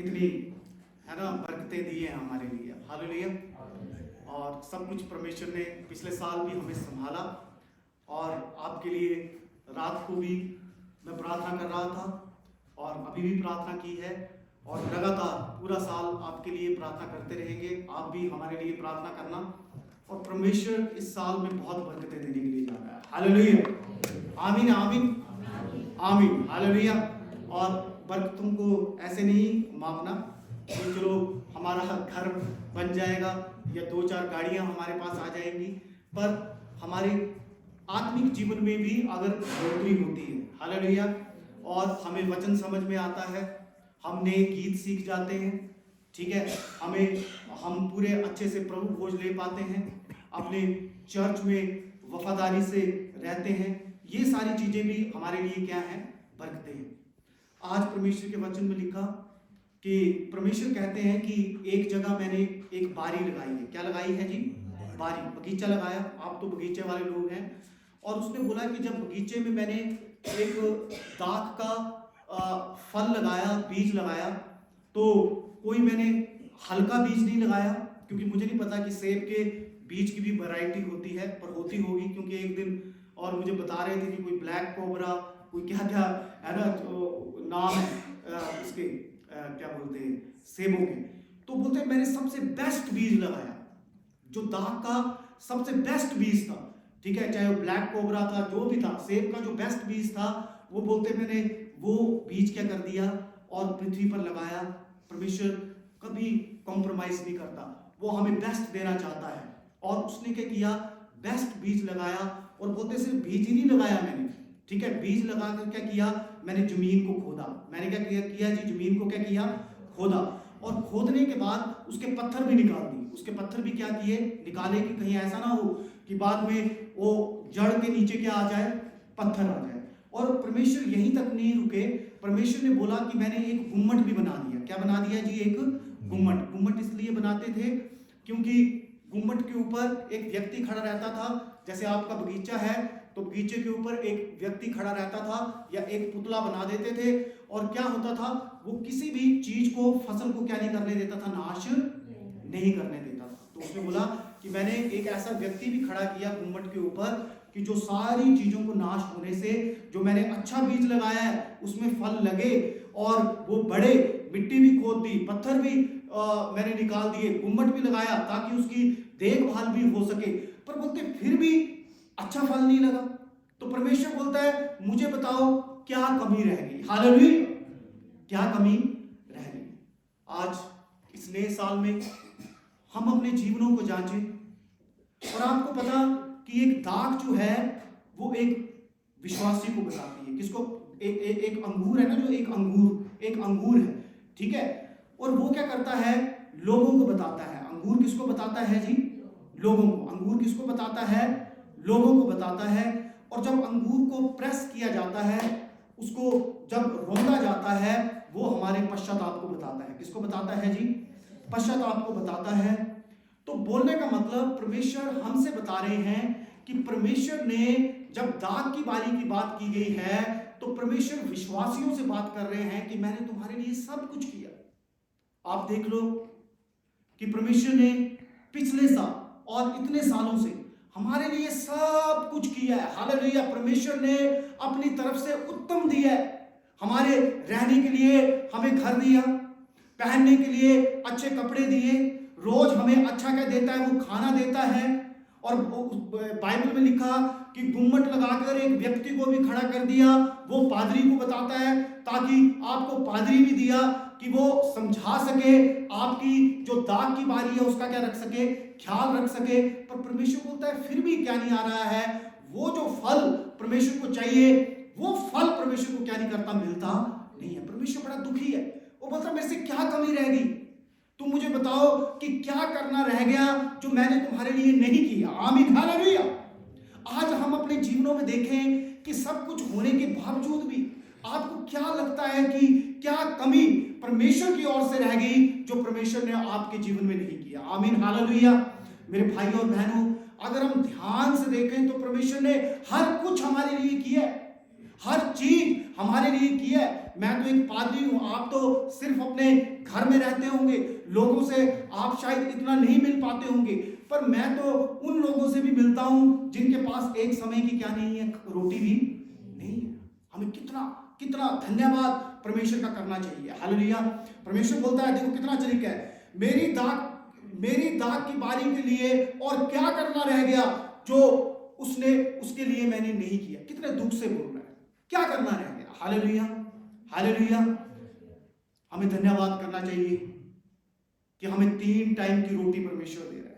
कितनी है ना बरकतें दी हैं हमारे लिए। हालेलुया। और सब कुछ परमेश्वर ने पिछले साल भी हमें संभाला, और आपके लिए रात को भी मैं प्रार्थना कर रहा था और अभी भी प्रार्थना की है, और लगातार पूरा साल आपके लिए प्रार्थना करते रहेंगे। आप भी हमारे लिए प्रार्थना करना, और परमेश्वर इस साल में बहुत बरकतें देने के लिए जा रहा है। हालेलुया, आमीन आमीन आमीन, हालेलुया। और बरकतों को ऐसे नहीं मापना कि चलो हमारा घर बन जाएगा या 2-4 गाड़ियां हमारे पास आ जाएंगी, पर हमारे आत्मिक जीवन में भी अगर बढ़ोतरी होती है, हालेलुया, और हमें वचन समझ में आता है, हम नए गीत सीख जाते हैं, ठीक है, हम पूरे अच्छे से प्रभु भोज ले पाते हैं, अपने चर्च में वफादारी से रहते हैं, ये सारी चीजें भी हमारे लिए क्या है, बरकतें हैं। आज परमेश्वर के वचन में लिखा कि परमेश्वर कहते हैं कि एक जगह मैंने एक बारी लगाई है। क्या लगाई है जी? बारी, बगीचा लगाया। आप तो बगीचे वाले लोग हैं। और उसने बोला कि जब बगीचे में मैंने एक दाख का फल लगाया, बीज लगाया, तो कोई मैंने हल्का बीज नहीं लगाया, क्योंकि मुझे नहीं पता कि सेब के बीज की भी वैरायटी होती है, पर होती होगी, क्योंकि एक दिन और मुझे बता रहे थे कि कोई ब्लैक कोबरा, कोई क्या क्या है ना नाम है इसके, क्या बोलते हैं, सेबों के। तो बोलते हैं मैंने सबसे बेस्ट बीज लगाया, जो दाख का सबसे बेस्ट बीज था, ठीक है, चाहे वो ब्लैक कोबरा था, जो भी था, सेब का जो बेस्ट बीज था, वो बोलते मैंने वो बीज क्या कर दिया और पृथ्वी पर लगाया। परमेश्वर कभी कॉम्प्रोमाइज नहीं करता, वो हमें बेस्ट देना चाहता है। और उसने क्या किया, बेस्ट बीज लगाया। और बोलते सिर्फ बीज ही नहीं लगाया मैंने, ठीक है, बीज लगा कर क्या किया, मैंने जमीन को खोदा। मैंने क्या किया जी, जमीन को क्या किया, खोदा। और खोदने के बाद उसके पत्थर भी निकाल दिए। उसके पत्थर भी क्या किए, निकाले, कि कहीं ऐसा ना हो कि बाद में वो जड़ के नीचे क्या आ जाए, पत्थर आ जाए। और परमेश्वर यहीं तक नहीं रुके, परमेश्वर ने बोला कि मैंने एक गुम्मट भी बना दिया। क्या बना दिया जी, एक गुम्मट। गुम्मट इसलिए बनाते थे क्योंकि गुम्मट के ऊपर एक व्यक्ति खड़ा रहता था। जैसे आपका बगीचा है तो बगीचे के ऊपर एक व्यक्ति खड़ा रहता था, या एक पुतला बना देते थे। और क्या होता था, वो किसी भी चीज को, फसल को क्या नहीं करने देता था, नाश नहीं करने देता था। तो उसने बोला कि मैंने एक ऐसा व्यक्ति भी खड़ा किया गुम्मट के ऊपर कि जो सारी चीजों को नाश होने से, जो मैंने अच्छा बीज लगाया है उसमें फल लगे, और वो बड़े, मिट्टी भी खोद दी, पत्थर भी मैंने निकाल दिए, गुम्मट भी लगाया ताकि उसकी देखभाल भी हो सके। पर बोलते फिर भी अच्छा फल नहीं लगा। तो परमेश्वर बोलता है मुझे बताओ क्या कमी रह गई। हालेलुया, क्या कमी रह गई। आज इस नए साल में हम अपने जीवनों को जांचें। और आपको पता कि एक दाख जो है वो एक विश्वासी को बताती है। किसको? एक अंगूर है ना, जो एक अंगूर है, ठीक है, और वो क्या करता है, लोगों को बताता है। अंगूर किसको बताता है जी? लोगों को। अंगूर किसको बताता है? लोगों को बताता है। और जब अंगूर को प्रेस किया जाता है, उसको जब रौंदा जाता है, वो हमारे पश्चाताप को बताता है। किसको बताता है जी? पश्चाताप को बताता है। तो बोलने का मतलब परमेश्वर हमसे बता रहे हैं कि परमेश्वर ने जब दाख की बारी की बात की गई है, तो परमेश्वर विश्वासियों से बात कर रहे हैं कि मैंने तुम्हारे लिए सब कुछ किया। आप देख लो कि परमेश्वर ने पिछले साल और इतने सालों से हमारे लिए सब कुछ किया है। हालेलुया, परमेश्वर ने अपनी तरफ से उत्तम दिया है। हमारे रहने के लिए हमें घर दिया, पहनने के लिए अच्छे कपड़े दिए, रोज हमें अच्छा क्या देता है, वो खाना देता है। और बाइबल में लिखा कि गुम्मट लगाकर एक व्यक्ति को भी खड़ा कर दिया, वो पादरी को बताता है, ताकि आपको पादरी भी दिया कि वो समझा सके, आपकी जो दाग की बारी है उसका क्या रख सके, ख्याल रख सके। पर परमेश्वर बोलता है फिर भी क्या नहीं आ रहा है, वो जो फल परमेश्वर को चाहिए, वो फल परमेश्वर को क्या नहीं करता, मिलता नहीं है। परमेश्वर बड़ा दुखी है। वो बोलता मेरे से क्या कमी रह गई, तुम मुझे बताओ कि क्या करना रह गया जो मैंने तुम्हारे लिए नहीं किया। आमीन, हालेलुया। आज हम अपने जीवनों में देखें कि सब कुछ होने के बावजूद भी आपको क्या लगता है कि क्या कमी परमेश्वर की ओर से रह गई जो परमेश्वर ने आपके जीवन में नहीं किया। आमीन, हालेलुया। मेरे भाई और बहनों, अगर हम ध्यान से देखें तो परमेश्वर ने हर कुछ हमारे लिए किया है, हर चीज हमारे लिए किया है। मैं तो एक पादरी हूं, आप तो सिर्फ अपने घर में रहते होंगे, लोगों से आप शायद इतना नहीं मिल पाते होंगे, पर मैं तो उन लोगों से भी मिलता हूं जिनके पास एक समय की क्या नहीं है, रोटी भी नहीं है। हमें कितना कितना धन्यवाद परमेश्वर का करना चाहिए। हालेलुया। परमेश्वर बोलता है देखो कितना तरीका है, मेरी दाग की बारी के लिए और क्या करना रह गया जो उसके लिए मैंने नहीं किया। कितने दुख से बोल रहा है, क्या करना रह गया। Hallelujah, hallelujah. हमें धन्यवाद करना चाहिए कि हमें 3 टाइम की रोटी परमेश्वर दे रहा है।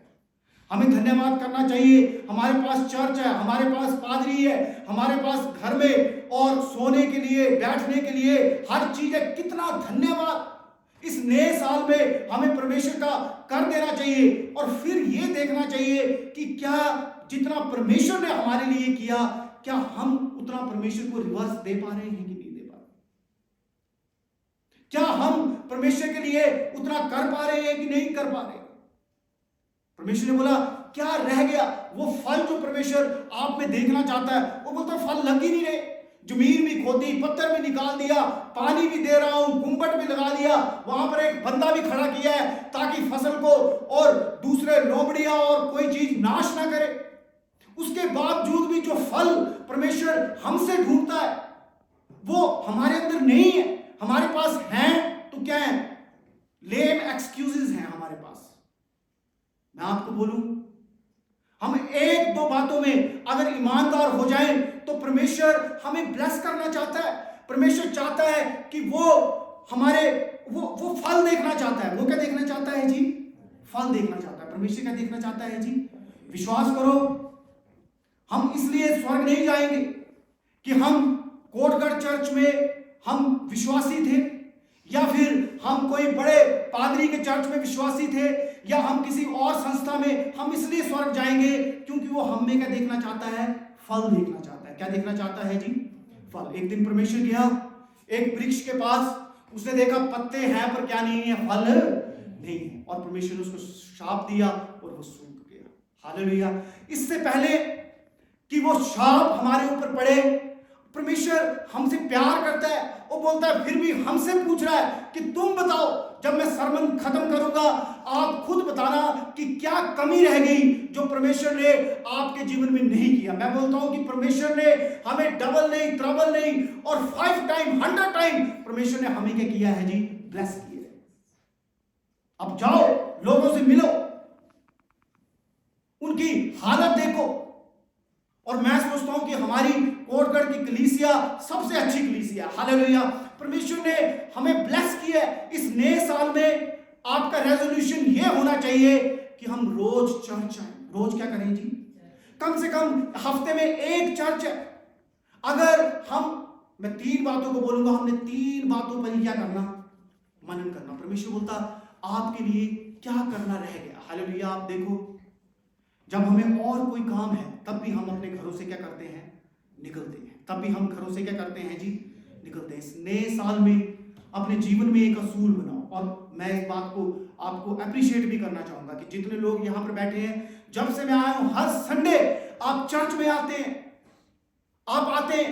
हमें धन्यवाद करना चाहिए, हमारे पास चर्च है, हमारे पास पादरी है, हमारे पास घर में और सोने के लिए, बैठने के लिए हर चीज है। कितना धन्यवाद इस नए साल में हमें परमेश्वर का कर देना चाहिए। और फिर ये देखना चाहिए कि क्या जितना परमेश्वर ने हमारे लिए किया, क्या हम उतना परमेश्वर को रिवर्स दे पा रहे हैं कि नहीं दे पा रहे। क्या हम परमेश्वर के लिए उतना कर पा रहे हैं कि नहीं कर पा रहे। परमेश्वर ने बोला क्या रह गया, वो फल जो परमेश्वर आप में देखना चाहता है। वो बोलता फल लग ही नहीं रहे, जमीन भी खोदी, पत्थर भी निकाल दिया, पानी भी दे रहा हूं, गुम्बट भी लगा दिया, वहां पर एक बंदा भी खड़ा किया है ताकि फसल को और दूसरे लोमड़ियां और कोई चीज नाश ना करे। उसके बावजूद भी जो फल परमेश्वर हमसे ढूंढता है वो हमारे अंदर नहीं है। हमारे पास हैं तो क्या है, लेम एक्सक्यूजेस हैं हमारे पास। मैं आपको बोलूं, हम 1-2 बातों में अगर ईमानदार हो जाएं तो परमेश्वर हमें ब्लेस करना चाहता है। परमेश्वर चाहता है कि वो हमारे वो फल देखना चाहता है। वो क्या देखना चाहता है जी, फल देखना चाहता है। परमेश्वर क्या देखना चाहता है जी, विश्वास करो, हम इसलिए स्वर्ग नहीं जाएंगे कि हम कोटगढ़ चर्च में हम विश्वासी थे, या फिर हम कोई बड़े पादरी के चर्च में विश्वासी थे, या हम किसी और संस्था में हम इसलिए स्वर्ग जाएंगे क्योंकि वो हम में क्या देखना चाहता है, फल देखना चाहता है। क्या देखना चाहता है जी, फल। एक दिन परमेश्वर गया एक वृक्ष के पास, उसने देखा पत्ते हैं पर क्या नहीं है, फल नहीं है, और परमेश्वर ने उसको शाप दिया और वो सूख गया। हालेलुया। इससे पहले कि वो शाप हमारे ऊपर पड़े, परमेश्वर हमसे प्यार करता है। वो बोलता है, फिर भी हमसे पूछ रहा है कि तुम बताओ, जब मैं सरमन खत्म करूंगा आप खुद बताना कि क्या कमी रह गई जो परमेश्वर ने आपके जीवन में नहीं किया। मैं बोलता हूं कि परमेश्वर ने हमें डबल नहीं, ट्रबल नहीं, और 5 टाइम 100 टाइम परमेश्वर ने हमें क्या किया है जी, ब्लेस किया है। अब जाओ, लोगों से मिलो, उनकी हालत देखो। और मैं सोचता हूं कि हमारी कोटगढ़ की कलीसिया सबसे अच्छी कलीसिया। हालेलुया। परमेश्वर ने हमें ब्लेस किया है। इस नए साल में आपका रेजोल्यूशन ये होना चाहिए कि हम रोज चर्च आए। रोज क्या करें जी, कम से कम हफ्ते में 1 चर्च है। अगर मैं 3 बातों को बोलूंगा, हमने 3 बातों पर ही क्या करना, मनन करना। परमेश्वर बोलता आपके लिए क्या करना रह गया। हालेलुया। आप देखो, जब हमें और कोई काम है तब भी हम अपने घरों से क्या करते हैं, निकलते हैं। तब भी हम घरों से क्या करते हैं जी, निकलते हैं। इस नए साल में अपने जीवन में एक असूल बनाओ। और मैं एक बात को आपको अप्रिशिएट भी करना चाहूंगा कि जितने लोग यहाँ पर बैठे हैं, जब से मैं आया हूं हर संडे आप चर्च में आते हैं, आप आते हैं,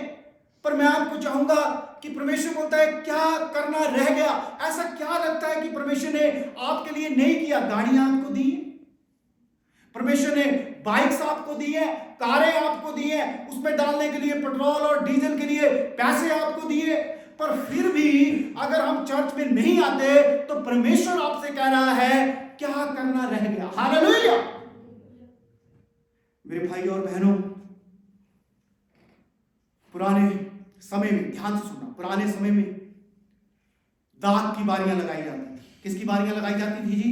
पर मैं आपको चाहूंगा कि परमेश्वर बोलता है क्या करना रह गया। ऐसा क्या लगता है कि परमेश्वर ने आपके लिए नहीं किया। गाड़ियां आपको दी, परमेश्वर ने बाइक्स आपको दी है, कारें आपको दी है, उसमें डालने के लिए पेट्रोल और डीजल के लिए पैसे आपको दिए, पर फिर भी अगर हम चर्च में नहीं आते तो परमेश्वर आपसे कह रहा है क्या करना रह गया। हालेलुया। मेरे भाई और बहनों, पुराने समय में, ध्यान से सुनना, पुराने समय में दाख की बारियां लगाई जाती थी। किसकी बारियां लगाई जाती थी जी,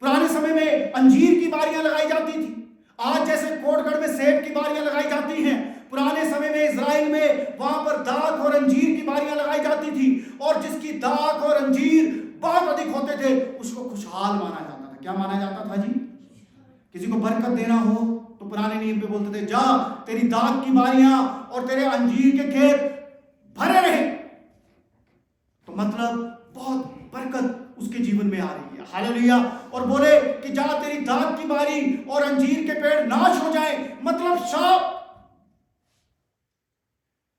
पुराने समय में अंजीर की बारियां लगाई जाती थी। आज जैसे कोटगढ़ में सेब की बारियां लगाई जाती हैं, पुराने समय में इजराइल में वहां पर दाख और अंजीर की बारियां लगाई जाती थी। और जिसकी दाख और अंजीर बहुत अधिक होते थे उसको खुशहाल माना जाता था। क्या माना जाता था जी, किसी को बरकत देना हो तो पुराने नियम पे बोलते थे, जा तेरी दाख की बारियां और तेरे अंजीर के खेत भरे रहे, तो मतलब बहुत बरकत उसके जीवन में आ रही है। हालेलुया। और बोले कि जा तेरी दाख की बारी और अंजीर के पेड़ नाश हो जाए, मतलब शाप।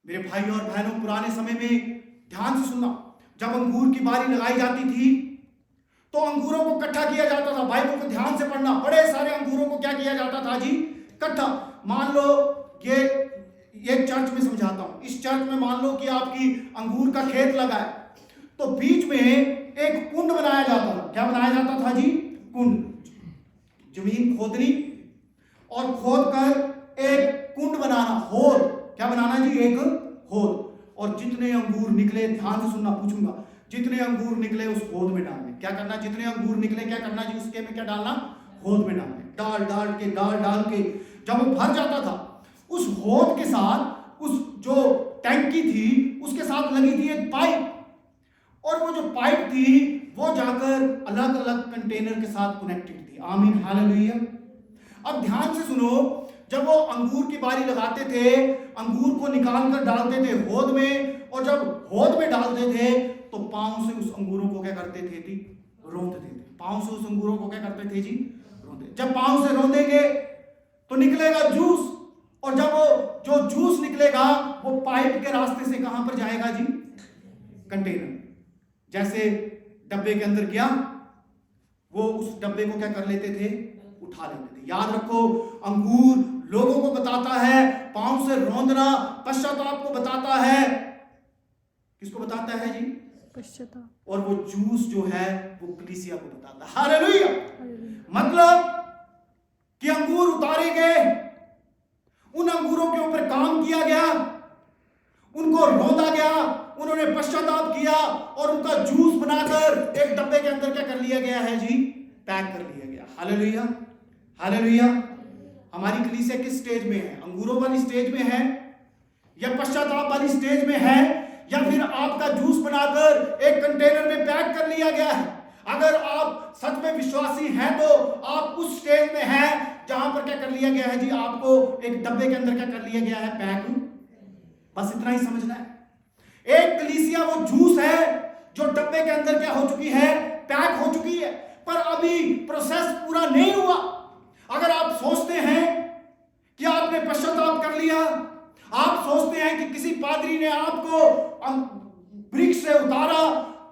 मेरे भाई और बहनों, पुराने समय में ध्यान से सुनना, जब अंगूर की बारी लगाई जाती थी तो अंगूरों को इकट्ठा किया जाता था। बाइबल को ध्यान से पढ़ना, बड़े सारे अंगूरों को क्या किया जाता था जी? इकट्ठा। मान लो ये चर्च में समझाता हूं, इस चर्च में मान लो कि आपकी अंगूर का खेत लगा है, तो बीच में एक कुंड बनाया जाता था। क्या बनाया जाता था जी? कुंड। जमीन खोदनी और खोद कर एक कुंड बनाना, होद। क्या बनाना जी? एक होद। और जितने अंगूर निकले, ध्यान से सुनना, पूछूंगा, जितने अंगूर निकले उस होद में डालने। क्या करना? जितने अंगूर निकले क्या करना जी? उसके में क्या डालना? होद में डालने। डाल के जब वो भर जाता था, उस होद के साथ उस जो टैंकी थी उसके साथ लगी थी एक पाइप, और वो जो पाइप थी वो जाकर अलग अलग कंटेनर के साथ कनेक्टेड थी। आमीन, हालेलुया। अब ध्यान से सुनो, जब वो अंगूर की बारी लगाते थे, अंगूर को निकाल कर डालते थे होद में, और जब होद में डालते थे तो पांव से उस अंगूरों को क्या करते थे जी? रौंदते थे। पांव से उस अंगूरों को क्या करते थे जी? रौंदे। जब पांव से रौंदेंगे तो निकलेगा जूस, और जब वो जो जूस निकलेगा वो पाइप के रास्ते से कहां पर जाएगा जी? कंटेनर। जैसे डब्बे के अंदर गया, वो उस डब्बे को क्या कर लेते थे? उठा लेते थे। याद रखो, अंगूर लोगों को बताता है, पांव से रौंदना पश्चाताप को बताता है। किसको बताता है जी? पश्चाताप। और वो जूस जो है वो कलीसिया को बताता है। हालेलुया। मतलब कि अंगूर उतारे गए, उन अंगूरों के ऊपर काम किया गया, उनको रौंदा गया, उन्होंने पश्चाताप किया, और उनका जूस बनाकर एक डब्बे के अंदर क्या कर लिया गया है जी? पैक कर लिया गया। Hallelujah, hallelujah. हमारी कलीसिया किस स्टेज में है? अंगूरों वाली स्टेज में है, या पश्चाताप वाली स्टेज में है, या फिर आपका जूस बनाकर एक कंटेनर में पैक कर लिया गया है? अगर आप सच में विश्वासी हैं तो आप उस स्टेज में हैं जहां पर क्या कर लिया गया है जी? आपको एक डब्बे के अंदर क्या कर लिया गया है? पैक। बस इतना ही समझना है। एक कलीसिया वो जूस है जो डब्बे के अंदर क्या हो चुकी है? पैक हो चुकी है, पर अभी प्रोसेस पूरा नहीं हुआ। अगर आप सोचते हैं कि आपने पश्चाताप कर लिया, आप सोचते हैं कि किसी पादरी ने आपको वृक्ष से उतारा,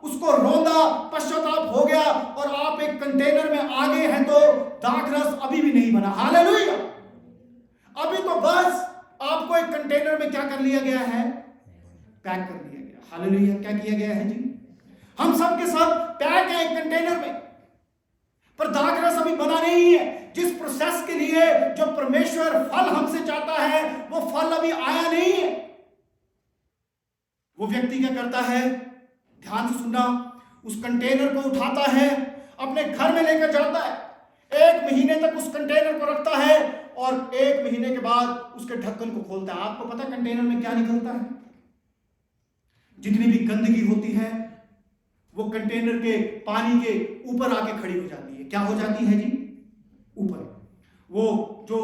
उसको रौंदा, पश्चाताप हो गया, और आप एक कंटेनर में आ गए हैं, तो दाखरस अभी भी नहीं बना। हालेलुया। अभी तो बस आपको एक कंटेनर में क्या कर लिया गया है? पैक कर लिया गया। हालेलुया। क्या किया गया है जी? हम सब के सब पैक है एक कंटेनर में, पर दाखरस अभी बना नहीं है। जिस प्रोसेस के लिए जो परमेश्वर फल हमसे चाहता है, वो फल अभी आया नहीं है। वो व्यक्ति क्या करता है? ध्यान से सुनना, उस कंटेनर को उठाता है, अपने घर में लेकर जाता है, 1 महीने तक उस कंटेनर को रखता है, और 1 महीने के बाद उसके ढक्कन को खोलता है। आपको पता है कंटेनर में क्या निकलता है? जितनी भी गंदगी होती है वो कंटेनर के पानी के ऊपर आके खड़ी हो जाती है। क्या हो जाती है जी? ऊपर। वो जो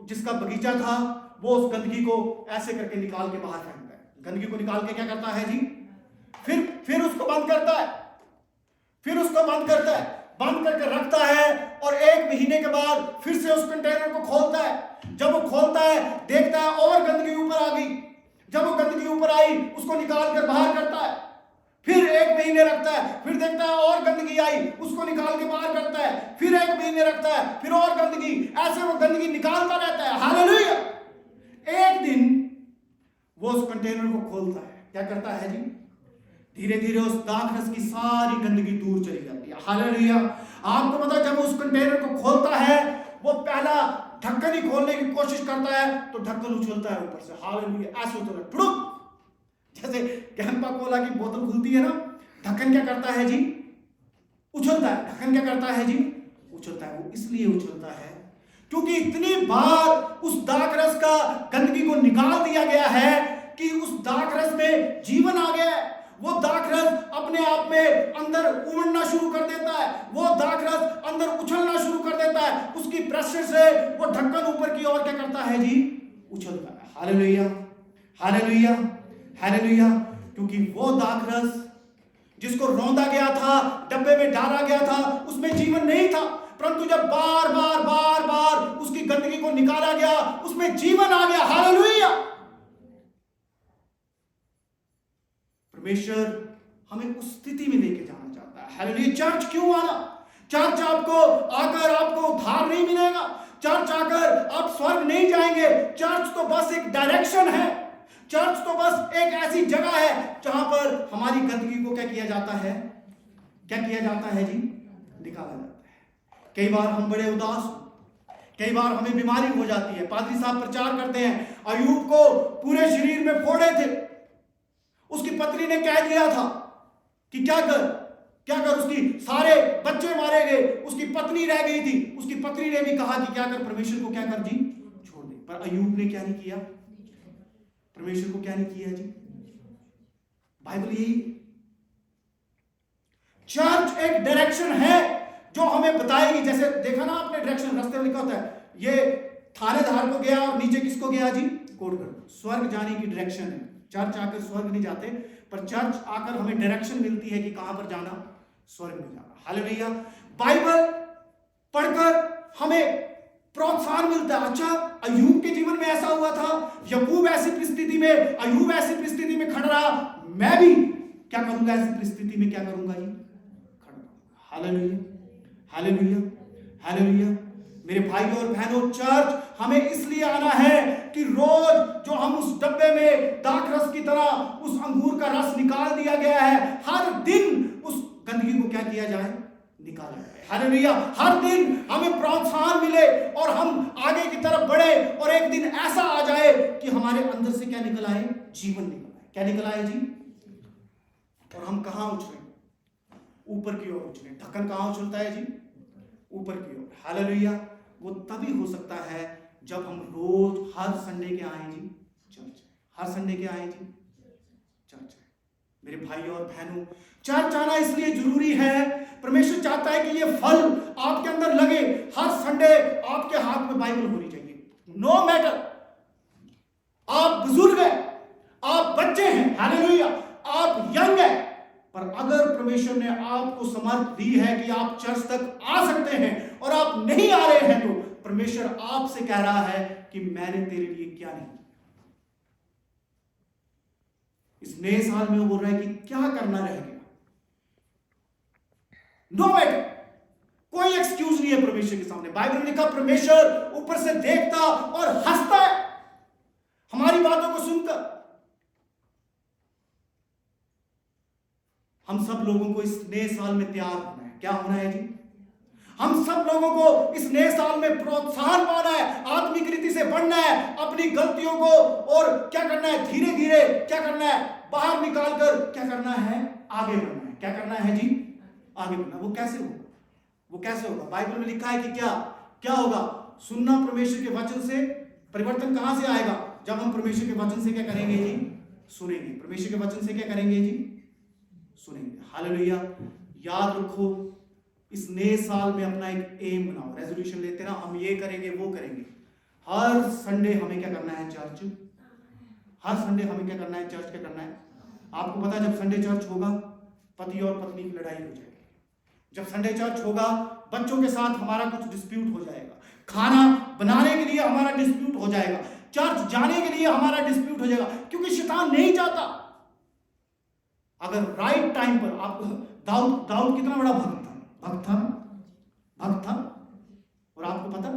जिसका बगीचा था वो उस गंदगी को ऐसे करके निकाल के बाहर फेंकता है। गंदगी को निकाल के क्या करता है जी? फिर उसको बंद करता है, फिर उसको बंद करता है, बंद करके रखता है, और 1 महीने के बाद फिर से उस कंटेनर को खोलता है। जब वो खोलता है, देखता है और गंदगी ऊपर आ गई। जब वो गंदगी ऊपर आई, उसको निकाल कर बाहर करता है, फिर 1 महीने रखता है, फिर देखता है और गंदगी आई, उसको निकाल के बाहर करता है, फिर 1 महीने रखता है, फिर और गंदगी, ऐसे वो गंदगी निकालता रहता है। हालेलुया। एक दिन वो उस कंटेनर को खोलता है, क्या करता है जी? धीरे धीरे उस दाखरस की सारी गंदगी दूर चली जाती है। हालेलुया। आपको पता, जब उस कंटेनर को खोलता है, वो पहला ढक्कन ही खोलने की कोशिश करता है तो ढक्कन उछलता है ऊपर से। हालेलुया। ऐसे होता है, ठुड़ुक, जैसे कैंपा कोला की बोतल खुलती है ना, ढक्कन क्या करता है जी? उछलता है। ढक्कन क्या करता है जी? उछलता है। वो इसलिए उछलता है क्योंकि इतनी बार उस दाखरस का गंदगी को निकाल दिया गया है कि उस दाखरस में जीवन आ गया है। वो दाखरस अपने आप में अंदर उमड़ना शुरू कर देता है, वो दाखरस अंदर उछलना शुरू कर देता है। उसकी प्रेशर से वो ढक्कन ऊपर की ओर क्या करता है जी? उछलता है। Hallelujah, hallelujah, hallelujah. क्योंकि वो दाखरस जिसको रौंदा गया था, डब्बे में डाला गया था, उसमें जीवन नहीं था, परंतु जब बार बार बार बार उसकी गंदगी को निकाला गया, उसमें जीवन आ गया। हालेलुया। परमेश्वर हमें उस स्थिति में लेके जाना चाहता है। हालेलुया। चर्च क्यों आना? चर्च आपको आकर आपको उद्धार नहीं मिलेगा, चर्च आकर आप स्वर्ग नहीं जाएंगे। चर्च तो बस एक डायरेक्शन है, चर्च तो बस एक ऐसी जगह है जहां पर हमारी गंदगी को क्या किया जाता है? क्या किया जाता है जी? निकाला जाता है। कई बार हम बड़े उदास, कई बार हमें बीमारी हो जाती है। पादरी साहब प्रचार करते हैं, अयूब को पूरे शरीर में फोड़े थे, उसकी पत्नी ने कह दिया था कि क्या कर, उसकी सारे बच्चे मारे गए, उसकी पत्नी रह गई थी। उसकी पत्नी ने भी कहा कि क्या कर, परमेश्वर को क्या कर जी? छोड़ दे। पर अयूब ने क्या नहीं किया? परमेश्वर को क्या नहीं किया जी? बाइबल यही, चर्च एक डायरेक्शन है जो हमें बताएगी। जैसे देखा ना आपने, डायरेक्शन रास्ते में लिखा होता है, ये थानेदार को गया और नीचे किसको गया जी? कोटगढ़। स्वर्ग जाने की डायरेक्शन है। चर्च आकर स्वर्ग नहीं जाते, पर चर्च आकर हमें डायरेक्शन मिलती है कि कहां पर जाना? स्वर्ग में जाना। हालेलुया। बाइबल पढ़कर हमें प्रोत्साहन मिलता है। अच्छा, अयूब के जीवन में ऐसा हुआ था, याकूब ऐसी परिस्थिति में, अयूब ऐसी परिस्थिति में खड़ा रहा, मैं भी क्या करूंगा? ऐसी परिस्थिति में क्या करूंगा जी? खड़ा। Hallelujah, hallelujah, hallelujah. मेरे भाई और बहनों, चर्च हमें इसलिए आना है कि रोज जो हम उस डब्बे में दाख रस की तरह उस अंगूर का रस निकाल दिया गया है, हर दिन उस गंदगी को क्या किया जाए? निकाला जाए। हालेलुया। हर दिन हमें प्रोत्साहन मिले और हम आगे की तरफ बढ़े, और एक दिन ऐसा आ जाए कि हमारे अंदर से क्या निकल आए? जीवन निकल आए। क्या निकल आए जी? और हम कहां उछले? ऊपर की ओर उछले। ढक्कन कहां उछलता है जी? ऊपर की ओर। हालेलुया। वो तभी हो सकता है जब हम रोज हर संडे के आए जी चर्च। हर संडे के आए जी चर्च। मेरे भाई और बहनों, चर्च आना इसलिए जरूरी है, परमेश्वर चाहता है कि ये फल आपके अंदर लगे। हर संडे आपके हाथ में बाइबल होनी चाहिए। नो मैटर आप बुजुर्ग हैं, आप बच्चे हैं, हालेलुया, आप यंग हैं, पर अगर परमेश्वर ने आपको समर्थ दी है कि आप चर्च तक आ सकते हैं और आप नहीं आ रहे हैं, तो परमेश्वर आपसे कह रहा है कि मैंने तेरे लिए क्या नहीं किया। इस नए साल में वो बोल रहा है कि क्या करना रह गया? नो मैटर, कोई एक्सक्यूज नहीं है परमेश्वर के सामने। बाइबल में लिखा, परमेश्वर ऊपर से देखता और हंसता है हमारी बातों को सुनकर। हम सब लोगों को इस नए साल में तैयार होना है। क्या होना है जी? हम सब लोगों को इस नए साल में प्रोत्साहन पाना है, आत्मिक रीति से बढ़ना है, अपनी गलतियों को और क्या करना है? धीरे धीरे क्या करना है? बाहर निकालकर क्या करना है? आगे बढ़ना है। क्या करना है जी? आगे बढ़ना। वो कैसे होगा? वो कैसे होगा? बाइबल में लिखा है कि क्या होगा? सुनना परमेश्वर के वचन से। परिवर्तन कहां से आएगा? जब हम परमेश्वर के वचन से क्या करेंगे जी? सुनेंगे। परमेश्वर के वचन से क्या करेंगे जी? सुनेंगे। हालेलुया। याद रखो, इस नए साल में अपना एक एम बनाओ, रेजोल्यूशन लेते ना, हम ये करेंगे वो करेंगे। हर संडे हमें क्या करना है? चर्च। हर संडे हमें क्या करना है? चर्च। क्या करना है? आपको पता है, जब संडे चर्च होगा पति और पत्नी की लड़ाई हो जाएगी। जब संडे चर्च होगा बच्चों के साथ हमारा कुछ डिस्प्यूट हो जाएगा, खाना बनाने के लिए हमारा डिस्प्यूट हो जाएगा, चर्च जाने के लिए हमारा डिस्प्यूट हो जाएगा, क्योंकि शैतान नहीं चाहता। अगर राइट टाइम पर आप, दाऊद कितना बड़ा भक्त था, और आपको पता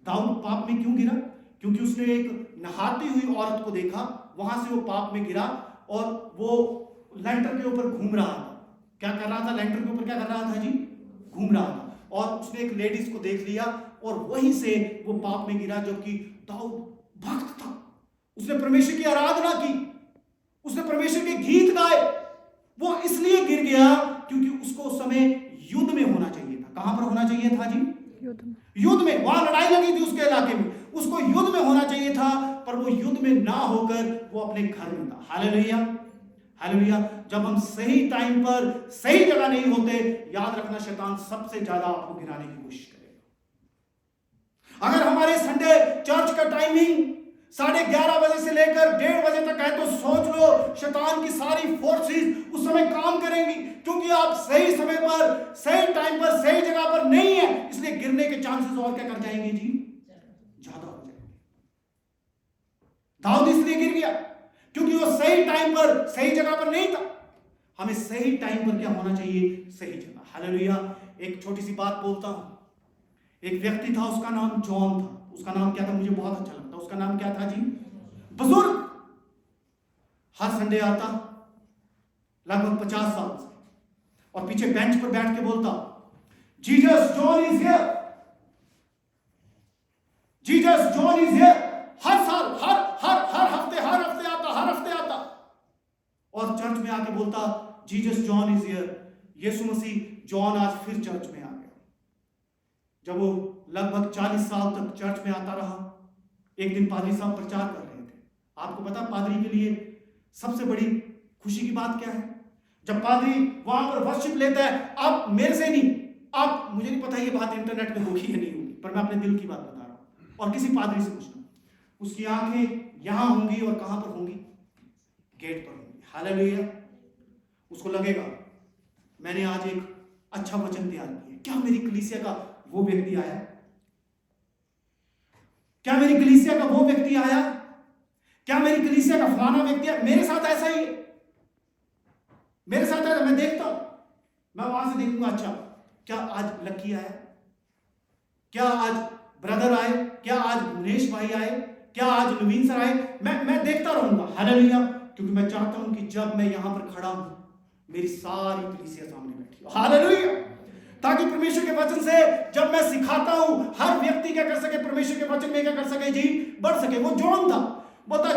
दाऊद पाप में क्यों गिरा? क्योंकि उसने एक नहाती हुई औरत को देखा, वहां से वो पाप में गिरा, और वो लेंटर के ऊपर घूम रहा था। क्या कर रहा था? लेंटर के ऊपर क्या कर रहा था जी? घूम रहा था, और उसने एक लेडीज को देख लिया और वहीं से वो पाप में गिरा। जबकि दाऊद भक्त था, उसने परमेश्वर की आराधना की, उसने परमेश्वर के गीत गाए। वो इसलिए गिर गया क्योंकि उसको उस समय युद्ध में होना चाहिए था। कहां पर होना चाहिए था जी? युद्ध में। वहां लड़ाई लगी थी उसके इलाके में, उसको युद्ध में होना चाहिए था, पर वो युद्ध में ना होकर वो अपने घर में था। Hallelujah, hallelujah. जब हम सही टाइम पर सही जगह नहीं होते, याद रखना, शैतान सबसे ज्यादा आपको गिराने की कोशिश करेगा। अगर हमारे संडे चर्च का टाइमिंग 11:30 बजे से लेकर 1:30 बजे तक है, तो सोच लो शैतान की सारी फोर्सेस उस समय काम करेंगी, क्योंकि आप सही समय पर, सही टाइम पर, सही जगह पर नहीं है। इसलिए गिरने के चांसेस और क्या कर जाएंगे जी? ज्यादा हो जाएंगे। दाऊद इसलिए गिर गया क्योंकि वो सही टाइम पर, सही जगह पर नहीं था। हमें सही टाइम पर क्या होना चाहिए, सही जगह। हालेलुया। एक छोटी सी बात बोलता हूं। एक व्यक्ति था, उसका नाम जॉन था। उसका नाम क्या था, मुझे बहुत अच्छा लगता। उसका नाम क्या था जी? बुजुर्ग। हर संडे आता, लगभग 50 साल से, और पीछे बेंच पर बैठ के बोलता, Jesus John is here, Jesus John is here. हर साल, हर हफ्ते आता और चर्च में आके बोलता, जीसस जॉन इज हियर। यीशु मसीह जॉन आज फिर चर्च में आ गया। जब वो लगभग 40 साल तक चर्च में आता रहा, एक दिन पादरी साहब प्रचार कर रहे थे। आपको पता पादरी के लिए सबसे बड़ी खुशी की बात क्या है? जब पादरी वहां पर वर्शिप लेता है, आप मेरे से नहीं, आप, मुझे नहीं पता ये बात इंटरनेट पे होगी या नहीं होगी, पर मैं अपने दिल की बात बता रहा हूं। और किसी पादरी से पूछना, उसकी आंखें यहां होंगी और कहां पर होंगी? गेट पर होंगी। हालेलुया। उसको लगेगा मैंने आज एक अच्छा वचन तैयार किया। क्या मेरी कलीसिया का वो व्यक्ति आया? क्या मेरी कलीसिया का वो व्यक्ति आया? क्या मेरी कलीसिया का फलाना व्यक्ति है? मेरे साथ ऐसा ही है, मेरे साथ ऐसा। मैं देखता हूं, मैं वहां से देखूंगा, अच्छा क्या आज लक्की आया? क्या आज ब्रदर आए? क्या आज भुवनेश भाई आए? क्या आज नवीन सर आए? मैं देखता रहूंगा। हालेलुया। क्योंकि मैं चाहता हूं कि जब मैं यहां पर खड़ा हूं, मेरी सारी कलीसिया सामने बैठी हो। हालेलुया। ताकि परमेश्वर के वचन से जब मैं सिखाता हूं, हर व्यक्ति क्या कर सके, परमेश्वर के वचन में क्या कर सके जी, बढ़ सके। वो जॉन था, बोलता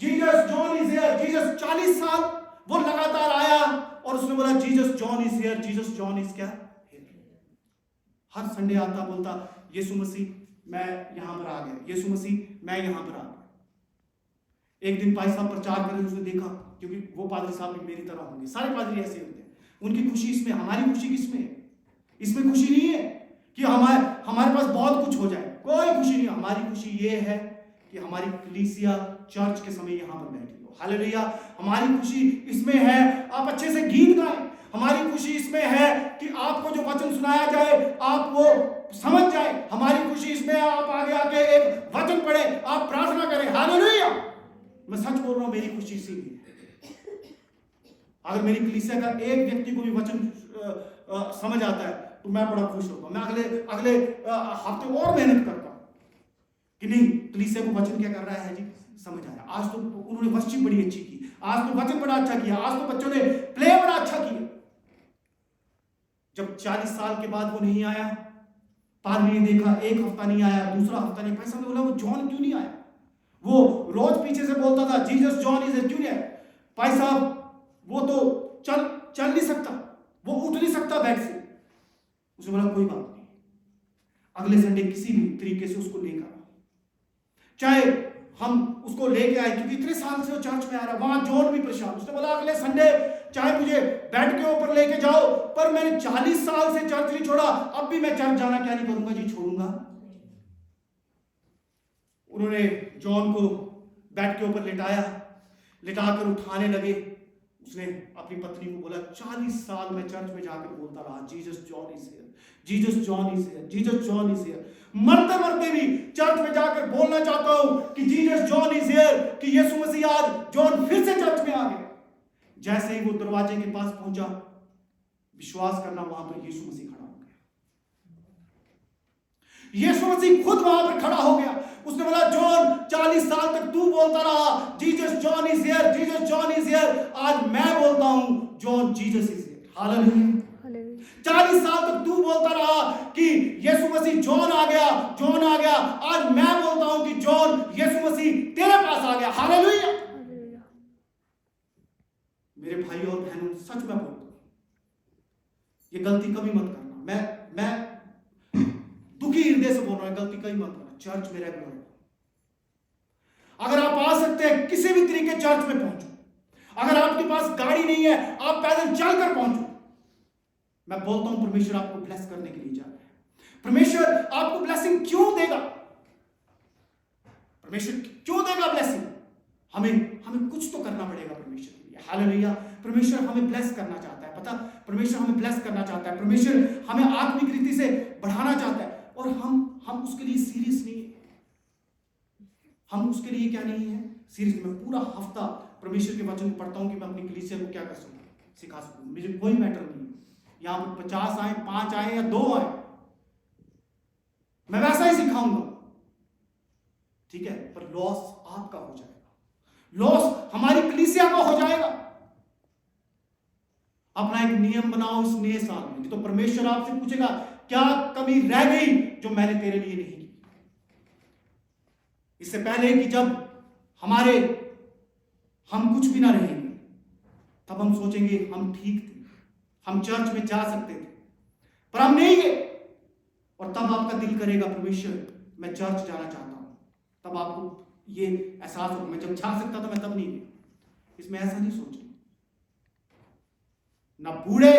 Jesus John is here. Jesus 40 साल वो लगातार आया और उसने बोला Jesus John is here, Jesus John is क्या? हर संडे आता, बोलता यीशु मसीह मैं यहां पर आ गया, यीशु मसीह मैं यहां पर आ गया। एक दिन पाई साहब प्रचार कर रहे, उसने देखा, क्योंकि वो पादरी साहब भी मेरी तरह होंगे, सारे पादरी ऐसे होते हैं, उनकी खुशी इसमें, हमारी खुशी किसमें है? इसमें खुशी नहीं है कि हमारे पास बहुत कुछ हो जाए, कोई खुशी नहीं। हमारी खुशी ये है कि हमारी कलीसिया चर्च के समय यहां पर बैठी हो। हालेलुया। हमारी खुशी इसमें है आप अच्छे से गीत गाएं। हमारी खुशी इसमें है कि आपको जो वचन सुनाया जाए आप वो समझ जाए। हमारी खुशी इसमें है आप आगे आके एक वचन पढ़े, आप प्रार्थना करें। हालेलुया। मैं सच बोल रहा हूं, मेरी खुशी इसी में है। अगर मेरी कलीसिया का एक व्यक्ति को भी वचन समझ आता है तो मैं बड़ा खुश होता हूं। मैं अगले हफ्ते और मेहनत करता हूं कि नहीं, कलीसिया को वचन क्या कर रहा है जी, समझ आया। आज तो उन्होंने वर्शिप बड़ी अच्छी की, आज तो वचन बड़ा अच्छा किया, आज तो बच्चों ने प्ले बड़ा अच्छा किया। जब 40 साल के बाद वो नहीं आया, पादरी ने देखा, एक हफ्ता नहीं आया, दूसरा हफ्ता नहीं, पैसा बोला वो जॉन क्यों नहीं आया? वो रोज पीछे से बोलता था जीसस जॉन इज क्यों नहीं आया? भाई साहब वो तो चल नहीं सकता, वो उठ नहीं सकता बेड से। उसने बोला कोई बात नहीं, अगले संडे किसी भी तरीके से उसको लेकर आओ, चाहे हम उसको लेके आए, क्योंकि इतने साल से वो चर्च में आ रहा। वहां जॉन भी परेशान, उसने बोला अगले संडे चाहे मुझे बेड के ऊपर लेके जाओ, पर मैंने 40 साल से चर्च नहीं छोड़ा, अब भी मैं चर्च जाना क्या नहीं करूंगा जी, छोड़ूंगा। उन्होंने जॉन को बेड के ऊपर लिटाकर उठाने लगे। उसने अपनी पत्नी को बोला 40 साल में चर्च में जाकर बोलता रहा Jesus John is here, Jesus John is here, Jesus John is here. मरते मरते भी चर्च में जाकर बोलना चाहता हूं कि जीसस जॉन इज हियर, कि यीशु मसीह आज जॉन फिर से चर्च में आ गया। जैसे ही वो दरवाजे के पास पहुंचा, विश्वास करना वहां पर यीशु मसीह खड़ा हो गया। यीशु मसीह खुद वहां पर खड़ा हो गया। उसने बोला जॉन 40 साल तक तू बोलता रहा Jesus John is here, Jesus John is here, आज मैं बोलता हूं John Jesus is here. Hallelujah. 40 साल तक तू बोलता रहा कि यीशु मसीह जॉन आ गया, जॉन आ गया, आज मैं बोलता हूं कि जॉन यीशु मसीह तेरे पास आ गया। हालेलुया। मेरे भाई और बहनों, सच में बोलता हूं, ये गलती कभी मत करना। मैं दुखी हृदय से बोल रहा हूं, गलती कभी मत करना। चर्च में रेगुलर, अगर आप आ सकते हैं किसी भी तरीके चर्च में पहुंचो। अगर आपके पास गाड़ी नहीं है, आप पैदल चलकर पहुंचो। मैं बोलता हूं परमेश्वर आपको ब्लेस करने के लिए जा रहा है। परमेश्वर आपको ब्लेसिंग क्यों देगा? परमेश्वर क्यों देगा ब्लेसिंग? हमें कुछ तो करना पड़ेगा परमेश्वर के लिए। हालेलुया। परमेश्वर हमें ब्लेस करना चाहता है। पता, परमेश्वर हमें ब्लेस करना चाहता है। परमेश्वर हमें आत्मिक रीति से बढ़ाना चाहता है, और हम उसके लिए सीरियस नहीं है। हम उसके लिए क्या नहीं है, सीरियस। मैं पूरा हफ्ता परमेश्वर के वचन को पढ़ता हूं कि मैं अपनी कलीसिया को क्या कर सकूं, सिखा सकूं, मुझे कोई मैटर नहीं। यहां पर 50 आए, 5 आए या 2 आए, मैं वैसा ही सिखाऊंगा, ठीक है। पर लॉस आपका हो जाएगा, लॉस हमारी कलीसिया का हो जाएगा। अपना एक नियम बनाओ इस नए साल में, तो परमेश्वर आपसे पूछेगा क्या कमी रह गई जो मैंने तेरे लिए नहीं की। इससे पहले कि जब हम कुछ भी ना रहेंगे, तब हम सोचेंगे हम ठीक थे, हम चर्च में जा सकते थे, पर हम नहीं गए। और तब आपका दिल करेगा परमेश्वर मैं चर्च जाना चाहता हूं। तब आपको ये एहसास होगा मैं जब जा सकता था मैं तब नहीं गया। इसमें ऐसा नहीं सोचें, ना बूढ़े,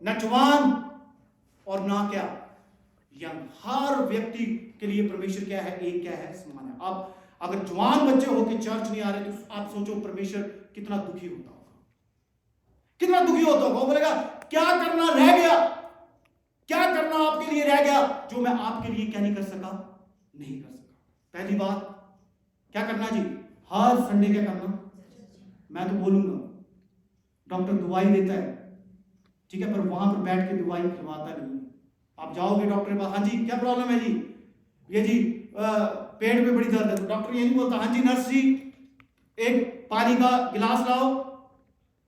ना जवान और ना क्या यंग, हर व्यक्ति के लिए परमेश्वर क्या है, एक क्या है, समान है। अब अगर जवान बच्चे होकर चर्च नहीं आ रहे तो आप सोचो परमेश्वर कितना दुखी होता होगा, कितना दुखी होता होगा। वो बोलेगा क्या करना रह गया, क्या करना आपके लिए रह गया जो मैं आपके लिए क्या नहीं कर सका, नहीं कर सका। पहली बात क्या करना जी, हर संडे क्या करना। मैं तो बोलूंगा डॉक्टर दवाई देता है, ठीक है, पर वहां पर बैठ के दवाई खिलवाता नहीं है। आप जाओगे डॉक्टर के पास, हाँ जी क्या प्रॉब्लम है जी, ये जी पेट में बड़ी दर्द है, तो डॉक्टर ये नहीं बोलता हाँ जी नर्स जी एक पानी का गिलास लाओ,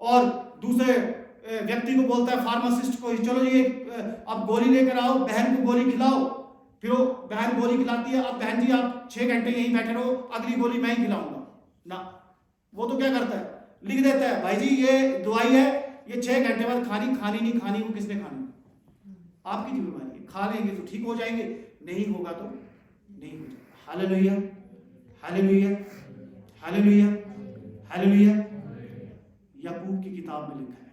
और दूसरे व्यक्ति को बोलता है फार्मासिस्ट को चलो जी आप गोली लेकर आओ, बहन को गोली खिलाओ। फिर वो बहन गोली खिलाती है, अब बहन जी आप 6 घंटे यहीं बैठे रहो, अगली गोली मैं ही खिलाऊंगा ना। वो तो क्या करता है, लिख देता है भाई जी ये दवाई है, ये 6 घंटे बाद खानी नहीं खानी, वो किसने खानी, आपकी जिम्मेदारी है। खा लेंगे तो ठीक हो जाएंगे, नहीं होगा तो नहीं हो जाएगा। Hallelujah, hallelujah, hallelujah, hallelujah. याकूब की किताब में लिखा है,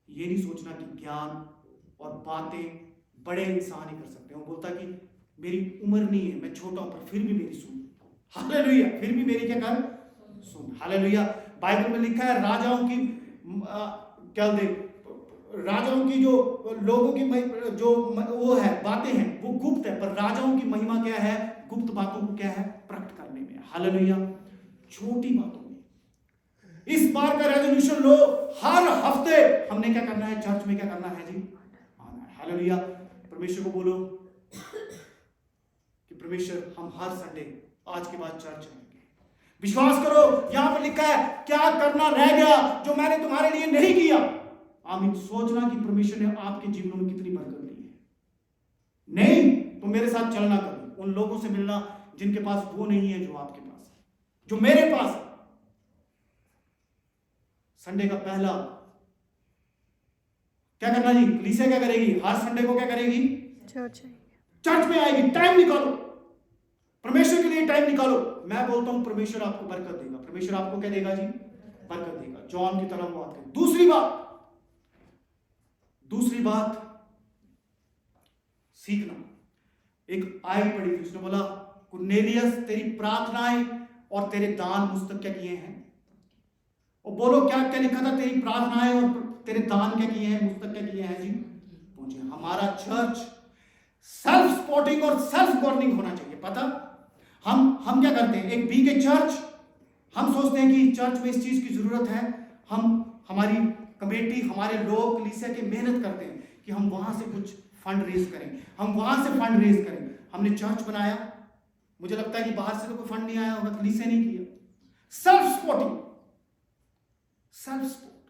ये नहीं सोचना कि ज्ञान और बातें बड़े इंसान ही कर सकते हैं। वो बोलता कि मेरी उम्र नहीं है, मैं छोटा हूं, पर फिर भी मेरी सुन। हालेलुया, फिर भी मेरी क्या कर सुन। हालेलुया। बाइबल में लिखा है राजाओं की क्या दे, राजाओं की जो लोगों की जो वो है बातें हैं वो गुप्त है, पर राजाओं की महिमा क्या है, गुप्त बातों को क्या है, प्रकट करने में। हालेलुया, छोटी बातों में। इस बार का रेजोल्यूशन लो, हर हफ्ते हमने क्या करना है, चर्च में क्या करना है जी, आना है। हालेलुया। परमेश्वर को बोलो कि परमेश्वर हम हर संडे आज के बाद चर्च आएंगे। विश्वास करो यहां पर लिखा है क्या करना रह गया जो मैंने तुम्हारे लिए नहीं किया। आमीन। सोचना कि परमेश्वर ने आपके जीवनों में कितनी बरकत दी है। नहीं तो मेरे साथ चलना, कभी उन लोगों से मिलना जिनके पास वो नहीं है जो आपके पास है, जो मेरे पास है। संडे का पहला क्या करना जी, कलीसिया क्या करेगी, हर संडे को क्या करेगी, चर्च में आएगी। टाइम निकालो, परमेश्वर के लिए टाइम निकालो। मैं बोलता हूं परमेश्वर आपको बरकत देगा। परमेश्वर आपको क्या देगा जी, बरकत देगा। जॉन की तरह बात करें। दूसरी बात सीखना। एक आई पड़ी थी, उसने बोला कुर्नेलियस तेरी प्रार्थनाएं और तेरे दान मुझ तक क्या किए हैं। और बोलो क्या क्या लिखा था, तेरी प्रार्थनाएं और तेरे दान क्या किए हैं, मुझ तक क्या किए हैं जी, पहुंचे। हमारा चर्च सेल्फ सपोर्टिंग और सेल्फ गवर्निंग होना चाहिए। पता हम क्या करते हैं, एक बी के चर्च, हम सोचते हैं कि चर्च में इस चीज की जरूरत है, हमारी कमेटी, हमारे लोग कलीसिया के मेहनत करते हैं कि हम वहां से कुछ फंड रेज करें, हम वहां से फंड रेज करें। हमने चर्च बनाया, मुझे लगता है कि बाहर से तो कोई फंड नहीं आया होगा, कलीसिया नहीं किया। Self supporting, self support.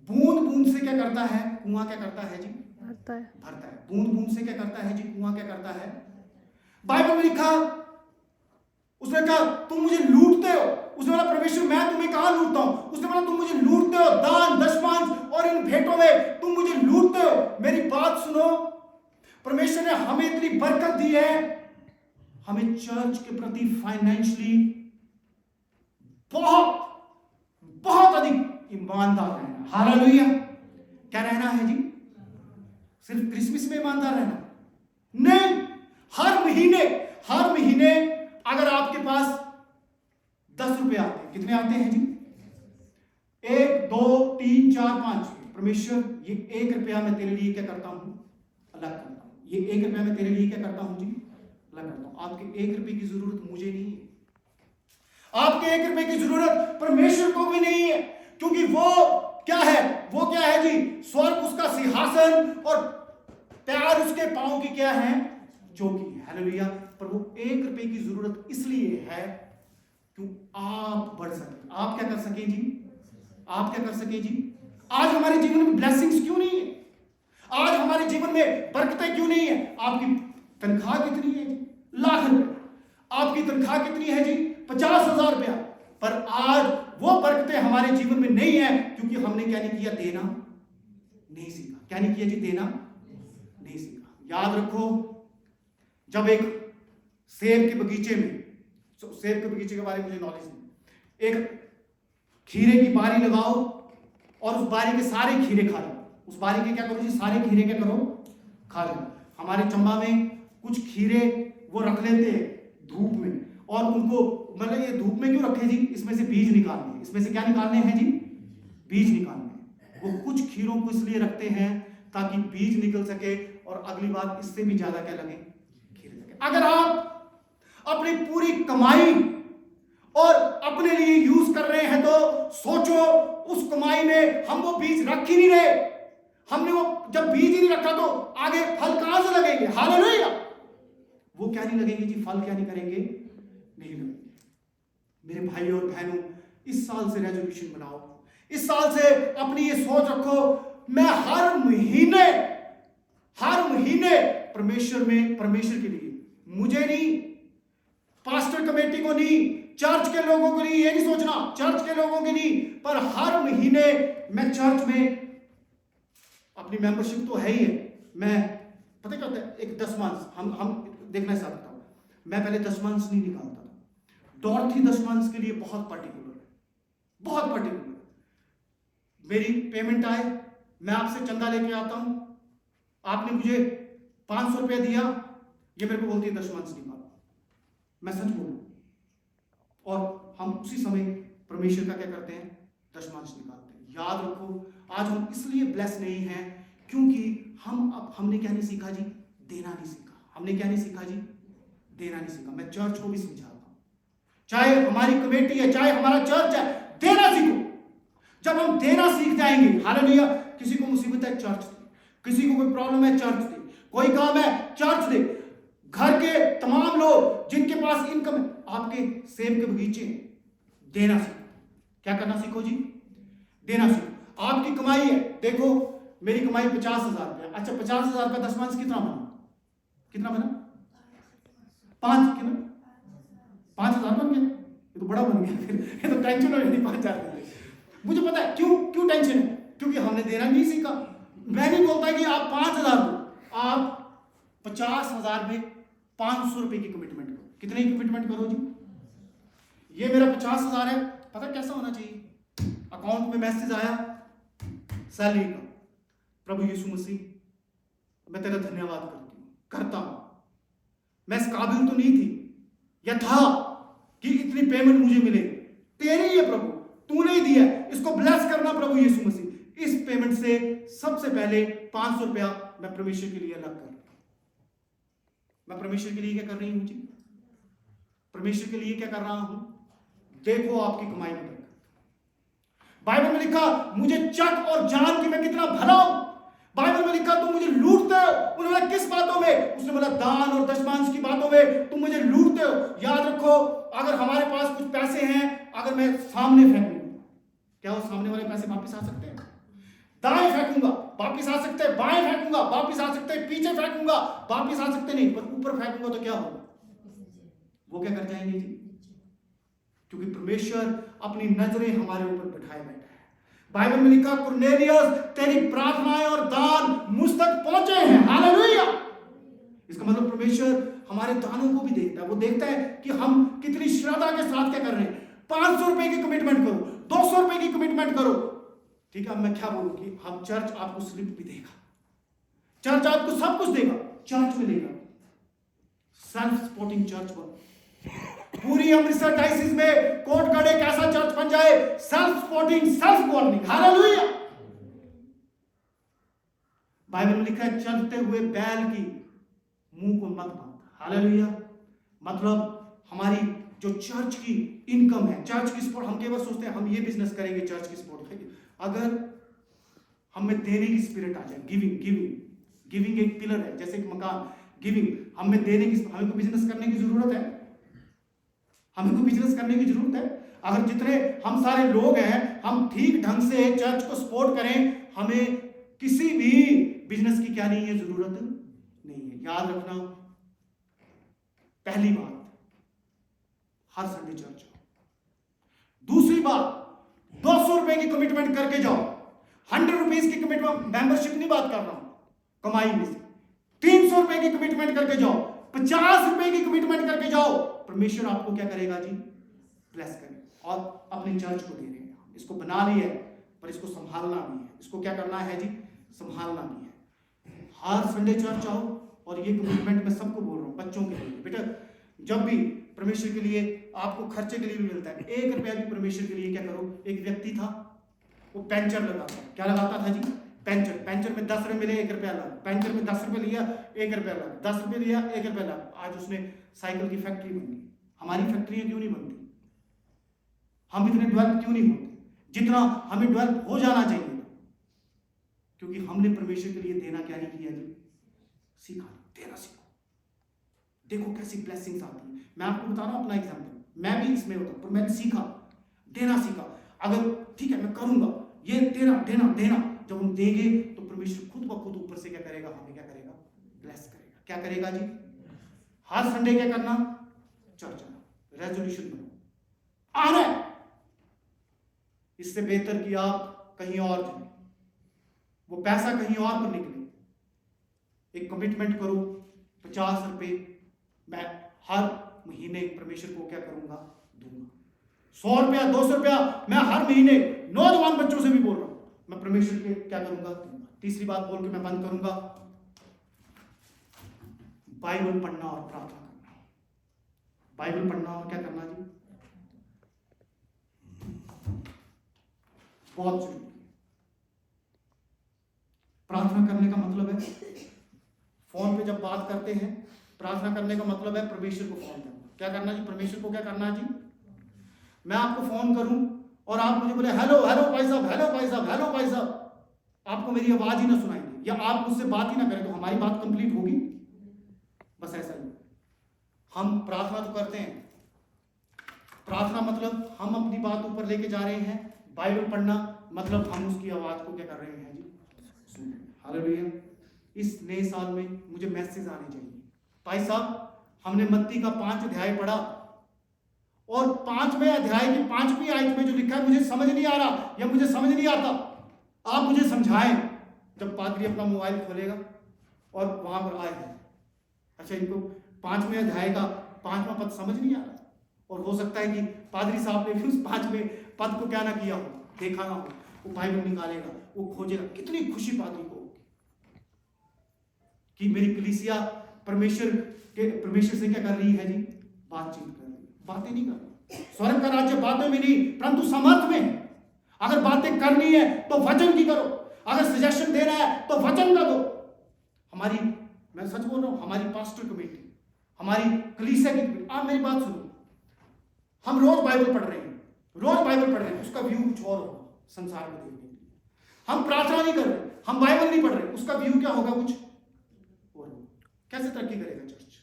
बूंद बूंद से क्या करता है, कुआं क्या करता है जी, भरता है। बूंद बूंद से क्या करता है जी, कुआं क्या करता है। बाइबल में लिखा, उसने कहा तुम मुझे लूटते हो। उसने बोला परमेश्वर मैं तुम्हें कहां लूटता हूं। उसने बोला तुम मुझे लूटते हो, दान दशमांश और इन भेंटों में तुम मुझे लूटते हो। मेरी बात सुनो, परमेश्वर ने हमें इतनी बरकत दी है, हमें चर्च के प्रति फाइनेंशियली बहुत बहुत अधिक ईमानदार रहना। हालेलुया। क्या रहना है जी, सिर्फ क्रिसमस में ईमानदार रहना नहीं, हर महीने अगर आपके पास 10 रुपए आते हैं, कितने आते हैं जी, 1 2 3 4 5, परमेश्वर ये 1 रुपया मैं तेरे लिए क्या करता हूं, अलग करता हूं। ये 1 रुपया मैं तेरे लिए क्या करता हूं जी, अलग करता हूं। आपके 1 रुपये की जरूरत मुझे नहीं है। आपके 1 रुपए की जरूरत परमेश्वर को भी नहीं है, क्योंकि वो क्या है, वो क्या है जी, स्वर्ग उसका सिंहासन और पैर उसके पांव की क्या है, चौकी। हालेलुया। पर वो 1 रुपए की जरूरत इसलिए है क्यों आप बढ़ सके। आप क्या कर सके जी, आप क्या कर सके जी। आज हमारे जीवन में ब्लेसिंग्स क्यों नहीं है, आज हमारे जीवन में बरकतें क्यों नहीं है। आपकी तनख्वाह कितनी है जी, लाख रुपए। आपकी तनख्वाह कितनी है जी, 50,000 रुपया। पर आज वो बरकतें हमारे जीवन में नहीं है क्योंकि हमने क्या नहीं किया, देना नहीं सीखा। क्या नहीं किया जी, देना नहीं सीखा। याद रखो, जब एक सेब के बगीचे में, सेब के बगीचे के बारे में मुझे नॉलेज नहीं, एक खीरे की बारी लगाओ और उस बारी के सारे खीरे खा लो। उस बारी के क्या करो जी, सारे खीरे क्या करो, खा लो। हमारे चंबा में कुछ खीरे वो रख लेते हैं धूप में, और उनको मतलब ये धूप में क्यों रखे जी, इसमें से बीज निकालने हैं। इसमें से क्या निकालने हैं जी, बीज निकालने हैं। वो कुछ खीरों को इसलिए रखते हैं ताकि बीज निकल सके और अगली बार इससे भी ज्यादा क्या लगे, खीरे लगे। अगर आप अपनी पूरी कमाई और अपने लिए यूज कर रहे हैं तो सोचो, उस कमाई में हम वो बीज रख ही नहीं रहे। हमने वो जब बीज ही नहीं रखा तो आगे फल कहां से लगेंगे। हालेलुया। वो क्या नहीं लगेंगे जी, फल क्या नहीं करेंगे, नहीं लगेंगे। मेरे भाई और बहनों, इस साल से रेजोल्यूशन बनाओ, इस साल से अपनी ये सोच रखो, मैं हर महीने परमेश्वर के लिए, मुझे नहीं, पास्टर कमेटी को नहीं, चर्च के लोगों को नहीं, ये नहीं सोचना चर्च के लोगों के नहीं, पर हर महीने मैं चर्च में अपनी मेंबरशिप तो है ही है। मैं पता क्या होता है, एक दशमांश हम देखना चाहता हूं। मैं पहले दशमांश नहीं निकालता था, डॉर्थी दशमांश के लिए बहुत पर्टिकुलर है, बहुत पर्टिकुलर। मेरी पेमेंट आए, मैं आपसे चंदा लेके आता हूं, आपने मुझे 500 रुपया दिया, ये मेरे को बोलती है दशमांश निकालो। मैं सच बोलूं, और हम उसी समय परमेश्वर का क्या करते हैं, दशमांश निकालते हैं। याद रखो, आज हम इसलिए ब्लेस नहीं हैं क्योंकि हमने क्या नहीं सीखा जी, देना नहीं सीखा। हमने क्या नहीं सीखा जी, देना नहीं सीखा। मैं चर्च को भी समझाता हूं, चाहे हमारी कमेटी है, चाहे हमारा चर्च है, देना सीखो। जब हम देना सीख जाएंगे, हालेलुया, किसी को मुसीबत है चर्च दे, किसी को कोई प्रॉब्लम है चर्च दे, कोई काम है चर्च दे। घर के तमाम लोग जिनके पास इनकम है, आपके सेब के बगीचे, देना सीखो। क्या करना सीखो जी, देना सीखो। आपकी कमाई है, देखो मेरी कमाई 50,000 रुपया। अच्छा, 50,000 का दशमांश कितना बना, कितना बना, 5 कितना, 5,000 बन गया। ये तो बड़ा बन गया, फिर ये तो टेंशन हो जाती 5,000। मुझे पता है क्यों टेंशन है, क्योंकि हमने देना नहीं सीखा। मैं नहीं बोलता कि आप 5,000 दो, आप 50,000 में 500 रुपए की कमिटमेंट करो। कितने की कमिटमेंट करो जी, ये मेरा 50,000 है। पता कैसा होना चाहिए, अकाउंट में मैसेज आया सैलरी का, प्रभु यीशु मसीह मैं तेरा धन्यवाद करता हूं। मैं इस काबिल तो नहीं थी या था कि इतनी पेमेंट मुझे मिले, तेरी है प्रभु, तूने ही दिया, इसको ब्लेस करना प्रभु यीशु मसीह। इस पेमेंट से सबसे पहले 500 रुपया मैं परमेश्वर के लिए अलग कर, मैं परमेश्वर के लिए क्या कर रही हूं जी, परमेश्वर के लिए क्या कर रहा हूं। देखो आपकी कमाई में बरकत। बाइबल में लिखा, मुझे चक और जान कि मैं कितना भला हूं। बाइबल में लिखा, तुम मुझे लूटते हो। उन्होंने किस बातों में, उसने बोला दान और दशमांश की बातों में तुम मुझे लूटते हो। याद रखो, अगर हमारे पास कुछ पैसे हैं, अगर मैं सामने फेंकूंगा, क्या वो सामने वाले पैसे वापस आ सकते हैं? दाएं फेंकूंगा वापिस आ सकते हैं, बाएं फेंकूंगा वापिस आ सकते हैं, पीछे फेंकूंगा वापिस आ सकते नहीं, पर ऊपर फेंकूंगा तो क्या होगा, वो क्या कर जाएंगे जी, क्योंकि परमेश्वर अपनी नजरें हमारे ऊपर बैठाए बैठा है। बाइबल में लिखा, कुरनेलियस तेरी प्रार्थनाएं और दान मुझ तक पहुंचे हैं। हालेलुया। इसका मतलब परमेश्वर हमारे दानों को भी देखता है। वो देखता है कि हम कितनी श्रद्धा के साथ क्या कर रहे हैं। 500 रुपए की कमिटमेंट करो, 200 रुपए की कमिटमेंट करो, ठीक है। अब मैं क्या बोलूं कि हम चर्च आपको स्लिप भी देगा, चर्च आपको सब कुछ देगा, चर्च में देगा। सेल्फ सपोर्टिंग चर्च बन, पूरी अमृतसर डायसिस में कोटगढ़ एक ऐसा चर्च बन जाए, self supporting, self governing. Hallelujah. Bible में लिखा है, चलते हुए बैल की मुंह को मत बांध। हालेलुया। मतलब हमारी जो चर्च की इनकम है, चर्च की सपोर्ट, हम केवल सोचते हैं हम ये बिजनेस करेंगे चर्च की सपोर्ट करेंगे। अगर हमें देने की स्पिरिट आ जाए, गिविंग एक पिलर है, जैसे एक मकान, गिविंग हमें देने की, हमें कोई बिजनेस करने की जरूरत है? हमें कोई बिजनेस करने की जरूरत है? अगर जितने हम सारे लोग हैं हम ठीक ढंग से चर्च को सपोर्ट करें, हमें किसी भी बिजनेस की क्या नहीं है, जरूरत नहीं है। याद रखना, पहली बात, हर संडे चर्च आओ। दूसरी बात, 200 रुपए की कमिटमेंट करके जाओ। 100 रुपीज की कमिटमेंट, मेंबरशिप नहीं बात कर रहा हूं कमाई में से, 300 रुपए की कमिटमेंट करके जाओ, 50 रुपए की कमिटमेंट करके जाओ। परमेश्वर आपको क्या करेगा जी? ब्लेस करेगा। और अपने चर्च को दे रहे हैं, इसको बना लिया है पर इसको संभालना भी है। इसको क्या करना है जी? संभालना भी है। हर संडे चर्च आओ। और ये कमिटमेंट मैं सबको बोल रहा हूँ, बच्चों के लिए, बेटा जब भी परमेश्वर के लिए आपको खर्चे के लिए भी मिलता है, 1 रुपया भी परमेश्वर के लिए क्या करो। एक व्यक्ति था, वो पेंचर लगाता, क्या लगाता था जी? पेंचर में 10 रुपये मिले 1 रुपया लगा, पेंचर में 10 रुपये लिया 1 रुपया लगा, 10 रुपये लिया 1 रुपया लगा। आज उसने साइकिल की फैक्ट्री बन गई। हमारी फैक्ट्रियां क्यों नहीं बनती? हम इतने डेवलप क्यों नहीं होते जितना हमें डेवलप हो जाना चाहिए? क्योंकि हमने परमेश्वर के लिए देना क्या नहीं किया जी? सीखा। देना सीखो, देखो कैसी ब्लेसिंग्स आती है। मैं आपको बता रहा हूं अपना एग्जांपल, मैं भी इसमें होता पर मैंने सीखा, देना सीखा। अगर ठीक है मैं करूंगा ये देना, जब हम देंगे तो परमेश्वर खुद ब खुद ऊपर से क्या करेगा? हमें क्या करेगा? ब्लेस करेगा। क्या करेगा जी? हर संडे क्या करना? चर्च आना, रेजोल्यूशन बनो, आना है। इससे बेहतर कि आप कहीं और जाए, वो पैसा कहीं और पर निकले। एक कमिटमेंट करो, 50 रुपए मैं हर महीने परमेश्वर को क्या करूंगा? दूंगा। 100 रुपया 200 रुपया मैं हर महीने, नौजवान बच्चों से भी बोल रहा हूं, मैं परमेश्वर के क्या करूंगा? दूंगा। तीसरी बात बोल के मैं बंद करूंगा, बाइबल पढ़ना और प्रार्थना करना। बाइबल पढ़ना और क्या करना जी? बहुत जरूरी है। प्रार्थना करने का मतलब है, फोन पे जब बात करते हैं, प्रार्थना करने का मतलब है परमेश्वर को फोन करना। क्या करना जी? परमेश्वर को क्या करना जी? मैं आपको फोन करूं और आप मुझे बोले हेलो भाई साहब, हेलो भाई साहब, हेलो भाई साहब, आपको मेरी आवाज ही ना सुनाई दे या आप मुझसे बात ही ना करें, तो हमारी बात कंप्लीट होगी? बस ऐसा ही। हम प्रार्थना तो करते हैं, प्रार्थना मतलब हम अपनी बात ऊपर लेके जा रहे हैं। बाइबल पढ़ना मतलब हम उसकी आवाज को क्या कर रहे हैं जी? सुन रहे हैं। हालेलुया। इस नए साल में मुझे मैसेज आने चाहिए, भाई साहब हमने मत्ती का 5 अध्याय पढ़ा और 5वें अध्याय की 5वीं आयत में जो लिखा है मुझे समझ नहीं आ रहा या मुझे समझ नहीं आता, आप मुझे समझाएं। जब पादरी अपना मोबाइल खोलेगा और वहां पर आए हैं, अच्छा इनको 5वें अध्याय का 5वां पद समझ नहीं आ रहा, और हो सकता है कि पादरी साहब ने भी उस 5वें पद को क्या ना किया हो, देखा ना हो, वो बाइबल निकालेगा, वो खोजेगा। कितनी खुशी पादरी को कि मेरी कलीसिया परमेश्वर से क्या कर रही है जी? बातचीत कर रही है। बातें नहीं कर रही। स्वर्ग का राज्य बातों में नहीं परंतु समर्थ में। अगर बातें करनी है तो वचन की करो, अगर सजेशन देना है तो वचन का दो। हमारी, मैं सच बोल रहा हूं, हमारी पास्टर कमेटी, हमारी कलीसिया की कमेटी, आप मेरी बात सुनो, हम रोज बाइबल पढ़ रहे हैं, उसका व्यू कुछ और होगा संसार को देखने के लिए। हम प्रार्थना नहीं कर रहे, हम बाइबल नहीं पढ़ रहे, उसका व्यू क्या होगा? कुछ और। कैसे तरक्की करेगा चर्च?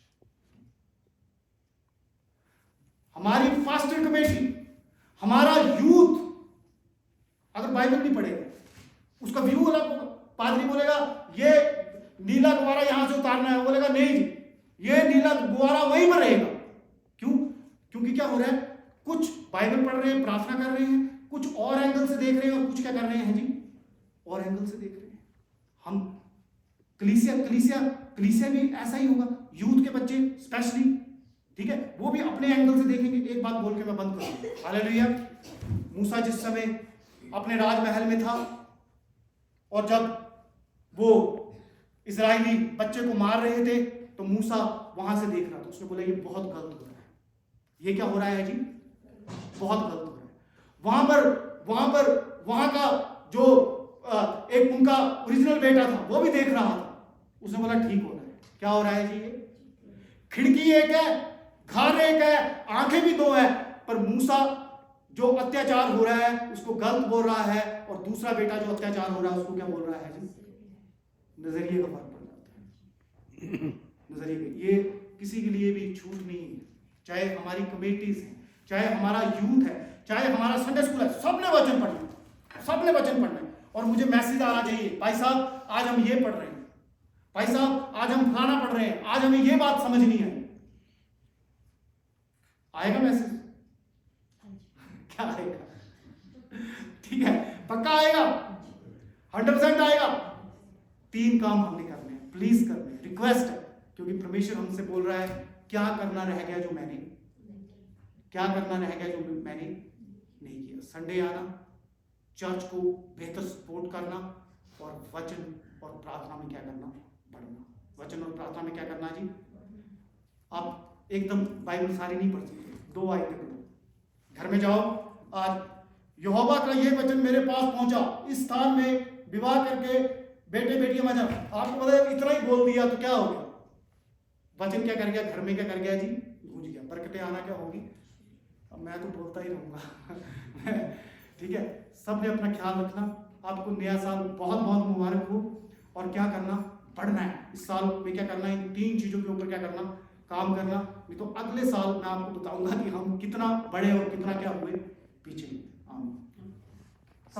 हमारी पास्टर कमेटी, हमारा यूथ अगर बाइबल नहीं पढ़ेगा, उसका व्यू अलग होगा। पादरी बोलेगा ये नीला गुब्बारा यहां से उतारना है, बोलेगा नहीं जी, ये नीला गुब्बारा वहीं पर रहेगा। क्यों? क्योंकि क्या हो रहा है, कुछ बाइबल पढ़ रहे हैं, प्रार्थना कर रहे हैं, कुछ और एंगल से देख रहे हैं, और कुछ क्या कर रहे हैं जी? और एंगल से देख रहे हैं। हम कलीसिया भी ऐसा ही होगा। यूथ के बच्चे स्पेशली, ठीक है, वो भी अपने एंगल से देखेंगे। एक बात बोल के मैं बंद करूंगा। हालेलुया। मूसा जिस समय अपने राजमहल में था और जब वो इजरायली बच्चे को मार रहे थे तो मूसा वहां से देख रहा था। उसने बोला ये बहुत गलत हो रहा है, ये क्या हो रहा है जी? बहुत गलत हो रहा है। वहां का जो एक उनका ओरिजिनल बेटा था वो भी देख रहा था। उसने बोला ठीक हो रहा है। क्या हो रहा है जी? ये खिड़की एक है, घर एक है, आंखें भी दो है, पर मूसा जो अत्याचार हो रहा है उसको गलत बोल रहा है, और दूसरा बेटा जो अत्याचार हो रहा है उसको क्या बोल रहा है जी? नजरिए का फर्क पड़ जाता है। नजरिए का ये किसी के लिए भी छूट नहीं है, चाहे हमारी कमेटीज है, चाहे हमारा यूथ है, चाहे हमारा संडे स्कूल है, सबने वचन पढ़ना है, सबने वचन पढ़ना है। और मुझे मैसेज आना चाहिए, भाई साहब आज हम ये पढ़ रहे हैं, भाई साहब आज हम फलाना पढ़ रहे हैं, आज हमें ये बात समझनी है। आएगा मैसेज? क्या आएगा? ठीक है, पक्का आएगा, 100% आएगा। 3 काम हमने करने हैं, प्लीज करने हैं, रिक्वेस्ट है, क्योंकि परमेश्वर हमसे बोल रहा है क्या करना रह गया जो मैंने, क्या करना रह गया जो मैंने नहीं किया। संडे आना, चर्च को बेहतर सपोर्ट करना, और वचन और प्रार्थना में क्या करना, पढ़ना। वचन और प्रार्थना में क्या करना जी? आप एकदम बाइबल सारी नहीं पढ़ सकते, 2 आयतें पढ़ो, घर में जाओ। आज यहोवा का ये वचन मेरे पास पहुंचा, इस स्थान में विवाह करके बेटे बेटियां मजा। आपको पता है इतना ही बोल दिया तो क्या हो गया? वचन क्या कर गया? घर में क्या कर गया जी? गूंज गया। बरकतें आना क्या होगी? अब मैं तो बोलता ही रहूंगा। ठीक है, सब ने अपना ख्याल रखना। आपको नया साल बहुत बहुत मुबारक हो। और क्या करना, पढ़ना है। इस साल में क्या करना है, इन 3 चीजों के ऊपर क्या करना, काम करना। नहीं तो अगले साल मैं आपको बताऊंगा कि हम कितना बड़े और कितना क्या हुए पीछे।